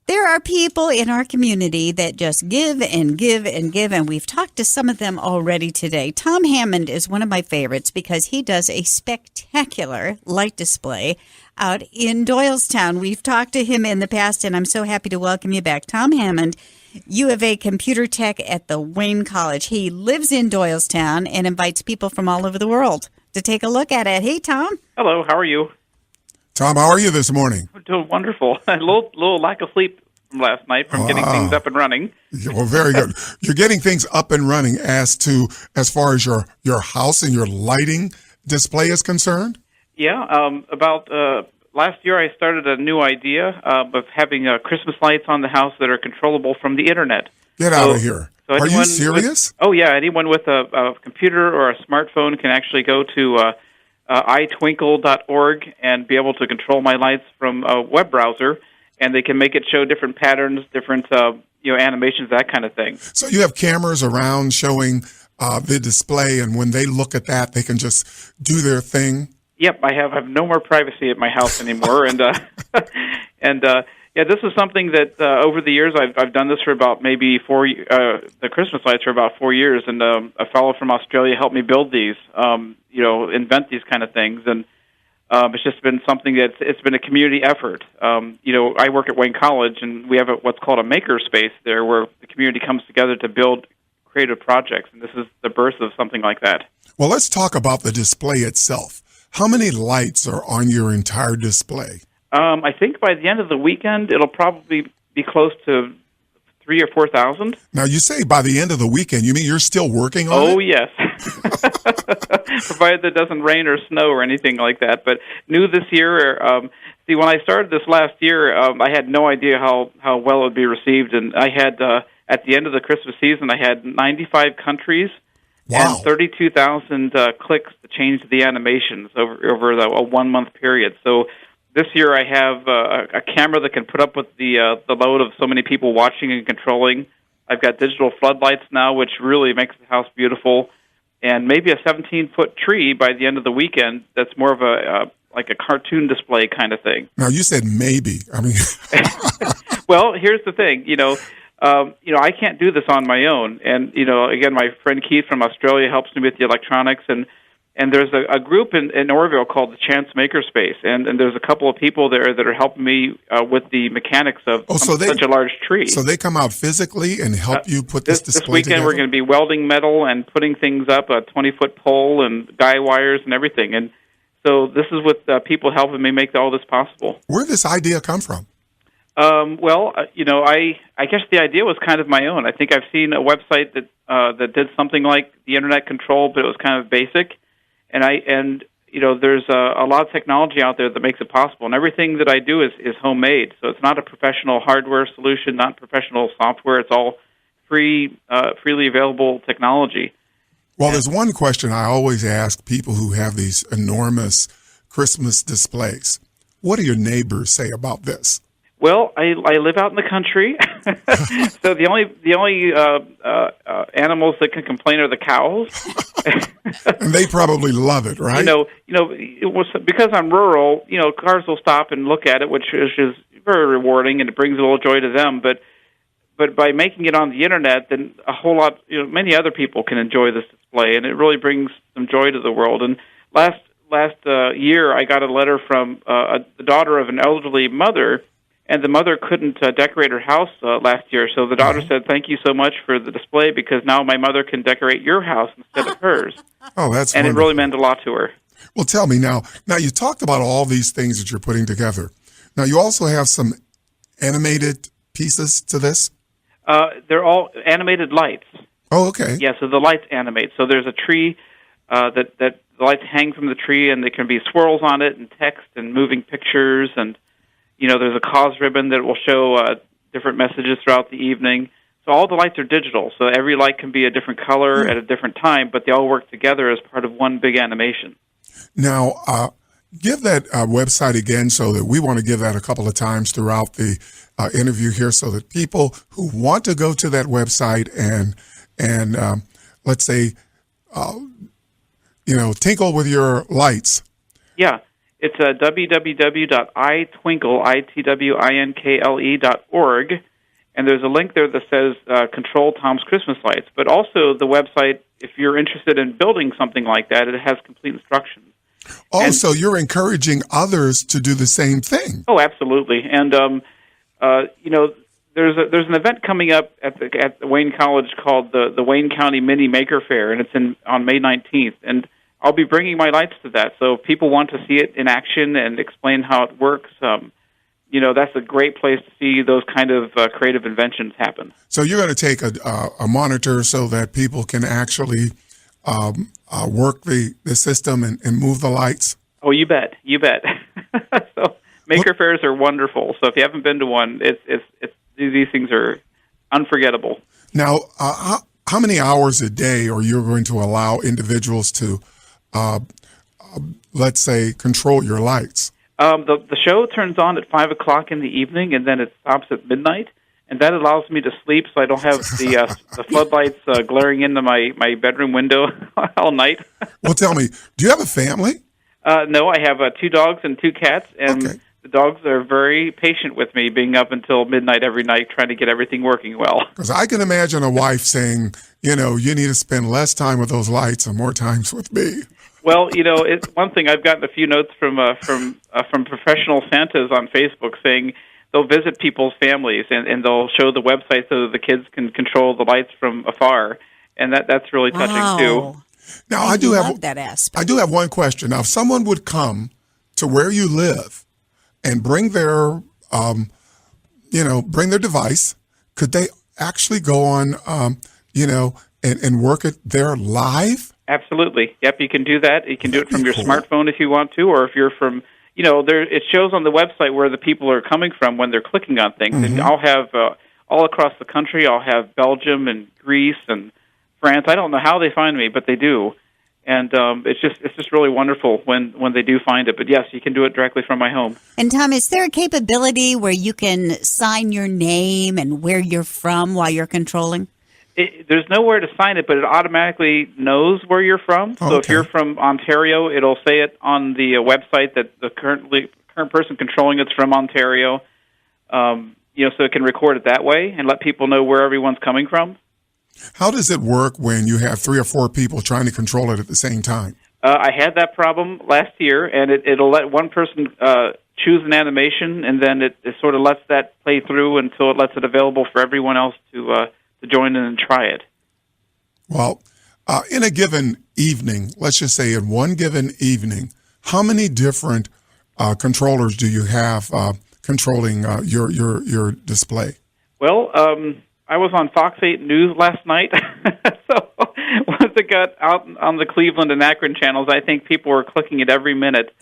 There are people in our community that just give and give and give, and we've talked to some of them already today. Tom Hammond is one of my favorites because he does a spectacular light display out in Doylestown. We've talked to him in the past, and I'm so happy to welcome you back. Tom Hammond, U of A computer tech at the Wayne College. He lives in Doylestown and invites people from all over the world to take a look at it. Hey, Tom. Hello, how are you? Tom, how are you this morning? I'm doing wonderful. A little lack of sleep from last night from getting things up and running. Well, very good. You're getting things up and running as far as your house and your lighting display is concerned? Yeah, about last year I started a new idea of having Christmas lights on the house that are controllable from the internet. Get out of here. So are you serious? Anyone with a computer or a smartphone can actually go to itwinkle.org and be able to control my lights from a web browser, and they can make it show different patterns, different animations, that kind of thing. So you have cameras around showing the display, and when they look at that, they can just do their thing? Yep, I have no more privacy at my house anymore, and this is something that over the years I've done this for about maybe the Christmas lights for about 4 years, and a fellow from Australia helped me build these, invent these kind of things, and it's just been something it's been a community effort. I work at Wayne College, and we have what's called a maker space there, where the community comes together to build creative projects, and this is the birth of something like that. Well, let's talk about the display itself. How many lights are on your entire display? I think by the end of the weekend, it'll probably be close to 3,000 or 4,000. Now, you say by the end of the weekend. You mean you're still working on it? Oh, yes. Provided it doesn't rain or snow or anything like that. But new this year, when I started this last year, I had no idea how well it would be received. And I had, at the end of the Christmas season, I had 95 countries. Wow. And 32,000 clicks to change the animations over a 1 month period. So this year I have a camera that can put up with the load of so many people watching and controlling. I've got digital floodlights now, which really makes the house beautiful, and maybe a 17-foot tree by the end of the weekend. That's more of a cartoon display kind of thing. Now you said maybe. I mean, well, here's the thing. I can't do this on my own. And, again, my friend Keith from Australia helps me with the electronics. And there's a group in Orville called the Chance Makerspace. And there's a couple of people there that are helping me with the mechanics of such a large tree. So they come out physically and help you put this display This weekend together? We're going to be welding metal and putting things up, a 20-foot pole and guy wires and everything. And so this is with people helping me make all this possible. Where did this idea come from? I guess the idea was kind of my own. I think I've seen a website that did something like the internet control, but it was kind of basic. And there's a lot of technology out there that makes it possible. And everything that I do is homemade. So it's not a professional hardware solution, not professional software. It's all freely available technology. Well, there's one question I always ask people who have these enormous Christmas displays. What do your neighbors say about this? Well, I live out in the country, so the only animals that can complain are the cows. And they probably love it, right? Because I'm rural. Cars will stop and look at it, which is very rewarding, and it brings a little joy to them. But by making it on the internet, then a whole lot, many other people can enjoy this display, and it really brings some joy to the world. And last year, I got a letter from the daughter of an elderly mother. And the mother couldn't decorate her house last year, so the daughter said, "Thank you so much for the display, because now my mother can decorate your house instead of hers." Oh, that's and wonderful. It really meant a lot to her. Well, tell me now you talked about all these things that you're putting together. Now, you also have some animated pieces to this? They're all animated lights. Oh, okay. Yeah, so the lights animate. So there's a tree that the lights hang from the tree, and there can be swirls on it and text and moving pictures, and there's a cause ribbon that will show different messages throughout the evening. So all the lights are digital, so every light can be a different color at a different time, but they all work together as part of one big animation. Now, give that website again, so that we want to give that a couple of times throughout the interview here, so that people who want to go to that website and let's say, tinkle with your lights. Yeah. It's www.itwinkle.org, and there's a link there that says Control Tom's Christmas Lights. But also the website, if you're interested in building something like that, it has complete instructions. Also, you're encouraging others to do the same thing. Oh, absolutely. And there's an event coming up at the Wayne College called the Wayne County Mini Maker Faire, and it's on May 19th. And I'll be bringing my lights to that. So if people want to see it in action and explain how it works, that's a great place to see those kind of creative inventions happen. So you're going to take a monitor so that people can actually work the system and move the lights? Oh, you bet. So maker fairs are wonderful. So if you haven't been to one, these things are unforgettable. Now, how many hours a day are you going to allow individuals to, let's say, control your lights? The show turns on at 5 o'clock in the evening, and then it stops at midnight, and that allows me to sleep so I don't have the floodlights glaring into my bedroom window all night. Well, tell me, do you have a family? No, I have 2 dogs and 2 cats, and okay. The dogs are very patient with me being up until midnight every night trying to get everything working well. Because I can imagine a wife saying, you need to spend less time with those lights and more times with me. Well, it's one thing. I've gotten a few notes from professional Santas on Facebook saying they'll visit people's families and they'll show the website so that the kids can control the lights from afar, and that's really touching too. Now I do love that aspect. I do have one question. Now, if someone would come to where you live and bring their bring their device, could they actually go on and work it there live? Absolutely. Yep, you can do that. You can do it from your smartphone if you want to, or if you're from, it shows on the website where the people are coming from when they're clicking on things. Mm-hmm. And I'll have, all across the country, I'll have Belgium and Greece and France. I don't know how they find me, but they do. And it's just really wonderful when they do find it. But yes, you can do it directly from my home. And Tom, is there a capability where you can sign your name and where you're from while you're controlling? There's nowhere to sign it, but it automatically knows where you're from. So if you're from Ontario, it'll say it on the website that the current person controlling it's from Ontario. So it can record it that way and let people know where everyone's coming from. How does it work when you have 3 or 4 people trying to control it at the same time? I had that problem last year, and it'll let one person choose an animation, and then it sort of lets that play through until it lets it available for everyone else to join in and try it. Well, in a given evening, let's just say in one given evening, how many different controllers do you have controlling your display? Well, I was on Fox 8 News last night, so once it got out on the Cleveland and Akron channels, I think people were clicking it every minute,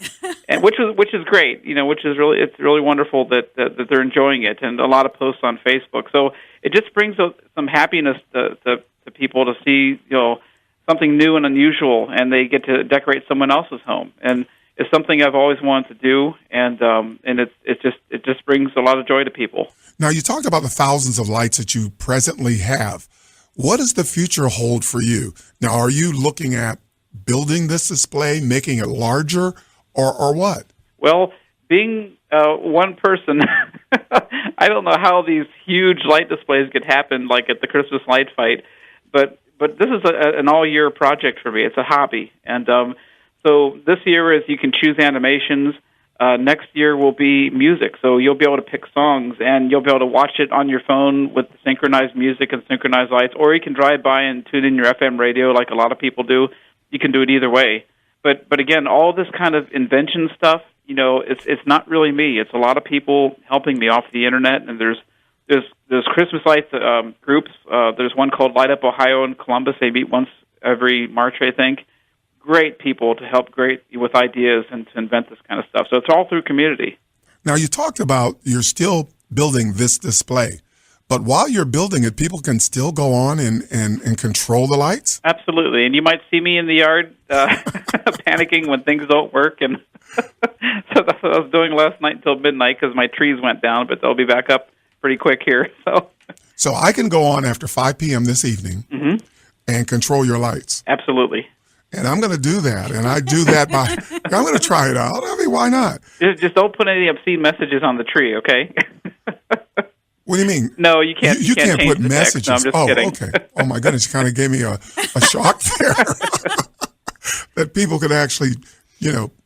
and which is great. It's really wonderful that they're enjoying it, and a lot of posts on Facebook. So it just brings some happiness to people to see something new and unusual, and they get to decorate someone else's home, and it's something I've always wanted to do, and it just brings a lot of joy to people. Now, you talked about the thousands of lights that you presently have. What does the future hold for you? Now, are you looking at building this display, making it larger, or what? Well, being one person, I don't know how these huge light displays could happen, like at the Christmas light fight, but this is an all-year project for me. It's a hobby, and so this year is you can choose animations. Next year will be music, so you'll be able to pick songs, and you'll be able to watch it on your phone with synchronized music and synchronized lights, or you can drive by and tune in your FM radio like a lot of people do. You can do it either way. But again, all this kind of invention stuff, it's not really me. It's a lot of people helping me off the internet, and there's Christmas lights groups. There's one called Light Up Ohio in Columbus. They meet once every March, I think. Great people to help with ideas and to invent this kind of stuff. So it's all through community. Now, you talked about you're still building this display, but while you're building it, people can still go on and control the lights? Absolutely. And you might see me in the yard panicking when things don't work. And so that's what I was doing last night until midnight because my trees went down, but they'll be back up pretty quick here. So I can go on after 5 p.m. this evening mm-hmm. and control your lights? Absolutely. And I'm going to do that. And I do that I'm going to try it out. I mean, why not? Just don't put any obscene messages on the tree, okay? What do you mean? No, you can't. You can't change put the text. messages. No, I'm just kidding. Okay. Oh my goodness, you kind of gave me a shock there. That people could actually,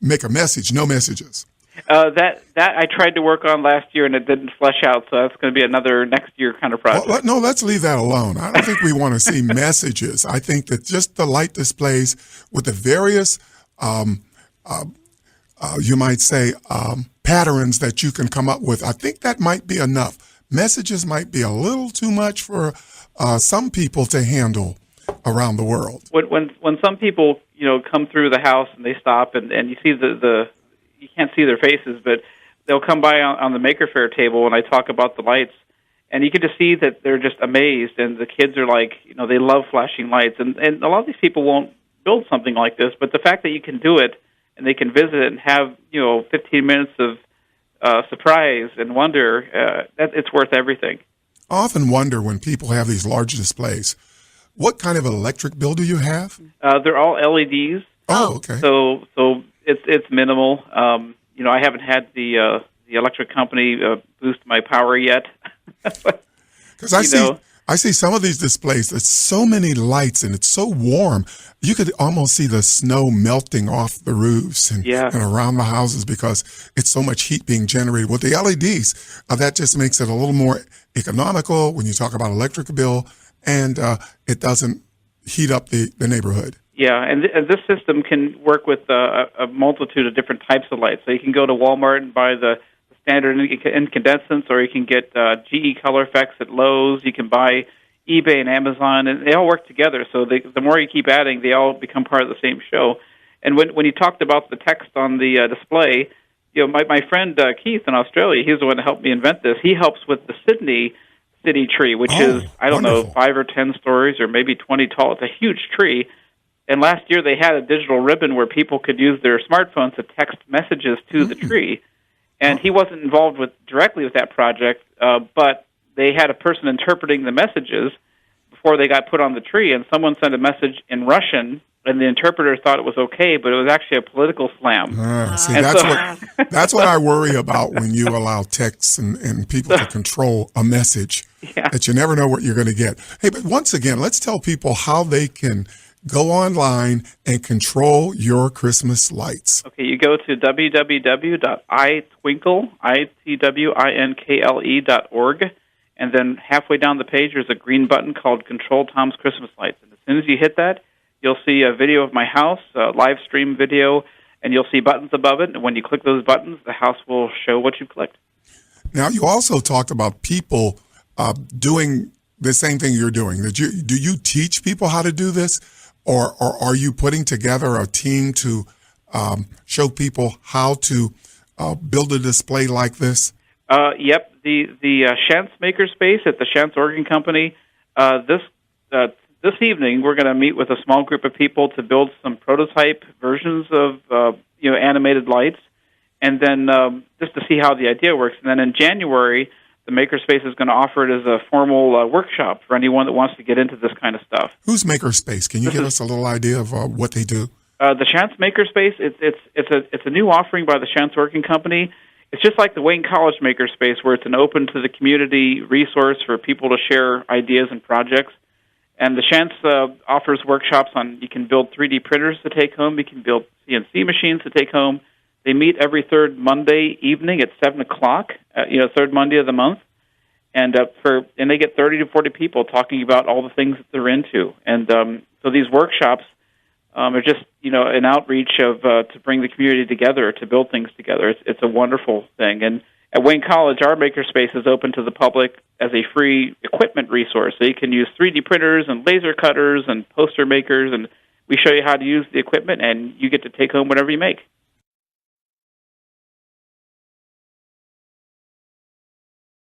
make a message, no messages. That I tried to work on last year and it didn't flesh out, so that's going to be another next year kind of project. Well, no, let's leave that alone. I don't think we want to see messages. I think that just the light displays with the various, you might say, patterns that you can come up with, I think that might be enough. Messages might be a little too much for some people to handle around the world. When some people come through the house and they stop and you see you can't see their faces, but they'll come by on the Maker Faire table when I talk about the lights, and you can just see that they're just amazed, and the kids are like, they love flashing lights, and a lot of these people won't build something like this, but the fact that you can do it and they can visit and have 15 minutes of surprise and wonder, that it's worth everything. I often wonder when people have these large displays, what kind of electric bill do you have? They're all LEDs. Oh, okay. So it's minimal. I haven't had the electric company boost my power yet. Because I see some of these displays. There's so many lights and it's so warm. You could almost see the snow melting off the roofs and around the houses because it's so much heat being generated. With the LEDs, that just makes it a little more economical when you talk about electric bill, and it doesn't heat up the neighborhood. Yeah, and this system can work with a multitude of different types of lights. So you can go to Walmart and buy the standard incandescents, or you can get GE Color Effects at Lowe's. You can buy eBay and Amazon, and they all work together. So the more you keep adding, they all become part of the same show. And when you talked about the text on the display, my friend Keith in Australia, he's the one that helped me invent this. He helps with the Sydney City tree, which is, I don't know, 5 or 10 stories or maybe 20 tall. It's a huge tree. And last year they had a digital ribbon where people could use their smartphones to text messages to the tree. And he wasn't involved directly with that project, but they had a person interpreting the messages before they got put on the tree. And someone sent a message in Russian, and the interpreter thought it was okay, but it was actually a political slam. That's what I worry about when you allow texts and people to control a message that you never know what you're going to get. Hey, but once again, let's tell people how they can go online and control your Christmas lights. Okay, you go to www.itwinkle.org, and then halfway down the page there's a green button called Control Tom's Christmas Lights. And as soon as you hit that, you'll see a video of my house, a live stream video, and you'll see buttons above it. And when you click those buttons, the house will show what you clicked. Now, you also talked about people doing the same thing you're doing. Do you teach people how to do this? Or are you putting together a team to show people how to build a display like this? Yep. The Shantz Makerspace at the Shantz Organ Company. This evening, we're going to meet with a small group of people to build some prototype versions of animated lights, and then just to see how the idea works. And then in January, the Makerspace is going to offer it as a formal workshop for anyone that wants to get into this kind of stuff. Who's Makerspace? Can you give us a little idea of what they do? The Shantz Makerspace, it's a new offering by the Shantz Organ Company. It's just like the Wayne College Makerspace, where it's an open to the community resource for people to share ideas and projects. And the Shantz offers workshops on, you can build 3D printers to take home, you can build CNC machines to take home. They meet every third Monday evening at 7 o'clock, third Monday of the month. And they get 30 to 40 people talking about all the things that they're into. And so these workshops are just, an outreach of to bring the community together, to build things together. It's a wonderful thing. And at Wayne College, our Makerspace is open to the public as a free equipment resource. So you can use 3D printers and laser cutters and poster makers, and we show you how to use the equipment, and you get to take home whatever you make.